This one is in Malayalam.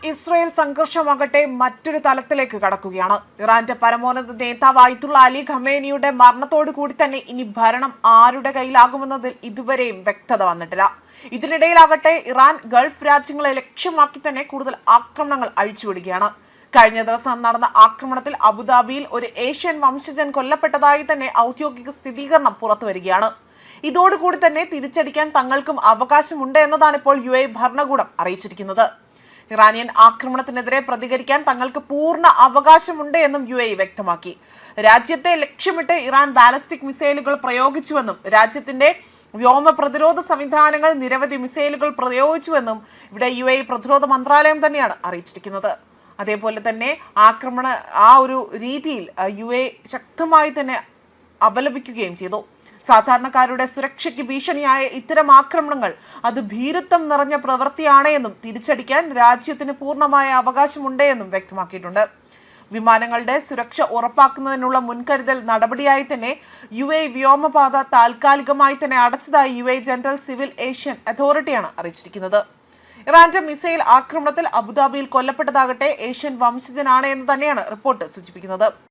ഇസ്രായേൽ സംഘർഷമാകട്ടെ മറ്റൊരു തലത്തിലേക്ക് കടക്കുകയാണ്. ഇറാന്റെ പരമോന്നത നേതാവ് ആയത്തുള്ള അലി ഖമേനിയുടെ മരണത്തോടു കൂടി തന്നെ ഇനി ഭരണം ആരുടെ കയ്യിലാകുമെന്നതിൽ ഇതുവരെയും വ്യക്തത വന്നിട്ടില്ല. ഇതിനിടയിലാകട്ടെ ഇറാൻ ഗൾഫ് രാജ്യങ്ങളെ ലക്ഷ്യമാക്കി തന്നെ കൂടുതൽ ആക്രമണങ്ങൾ അഴിച്ചുവിടുകയാണ്. കഴിഞ്ഞ ദിവസം നടന്ന ആക്രമണത്തിൽ അബുദാബിയിൽ ഒരു ഏഷ്യൻ വംശജൻ കൊല്ലപ്പെട്ടതായി തന്നെ ഔദ്യോഗിക സ്ഥിരീകരണം പുറത്തുവരികയാണ്. ഇതോടുകൂടി തന്നെ തിരിച്ചടിക്കാൻ തങ്ങൾക്കും അവകാശമുണ്ട് എന്നതാണ് ഇപ്പോൾ UAE ഭരണകൂടം അറിയിച്ചിരിക്കുന്നത്. ഇറാനിയൻ ആക്രമണത്തിനെതിരെ പ്രതികരിക്കാൻ തങ്ങൾക്ക് പൂർണ്ണ അവകാശമുണ്ട് എന്നും UAE വ്യക്തമാക്കി. രാജ്യത്തെ ലക്ഷ്യമിട്ട് ഇറാൻ ബാലിസ്റ്റിക് മിസൈലുകൾ പ്രയോഗിച്ചുവെന്നും രാജ്യത്തിന്റെ വ്യോമ പ്രതിരോധ സംവിധാനങ്ങൾ നിരവധി മിസൈലുകൾ പ്രയോഗിച്ചുവെന്നും ഇവിടെ UAE പ്രതിരോധ മന്ത്രാലയം തന്നെയാണ് അറിയിച്ചിരിക്കുന്നത്. അതേപോലെ തന്നെ ആ ഒരു രീതിയിൽ UAE ശക്തമായി തന്നെ അപലപിക്കുകയും ചെയ്തു. സാധാരണക്കാരുടെ സുരക്ഷയ്ക്ക് ഭീഷണിയായ ഇത്തരം ആക്രമണങ്ങൾ അത് ഭീരുത്വം നിറഞ്ഞ പ്രവൃത്തിയാണ് എന്നും തിരിച്ചടിക്കാൻ രാജ്യത്തിന് പൂർണ്ണമായ അവകാശമുണ്ട് എന്നും വ്യക്തമാക്കിയിട്ടുണ്ട്. വിമാനങ്ങളുടെ സുരക്ഷ ഉറപ്പാക്കുന്നതിനുള്ള മുൻകരുതൽ നടപടിയായി തന്നെ UAE വ്യോമപാത താൽക്കാലികമായി തന്നെ അടച്ചതായി UAE ജനറൽ സിവിൽ ഏഷ്യൻ അതോറിറ്റിയാണ് അറിയിച്ചിരിക്കുന്നത്. ഇറാന്റെ മിസൈൽ ആക്രമണത്തിൽ അബുദാബിയിൽ കൊല്ലപ്പെട്ടതാകട്ടെ ഏഷ്യൻ വംശജനാണ് എന്ന് തന്നെയാണ് റിപ്പോർട്ട് സൂചിപ്പിക്കുന്നത്.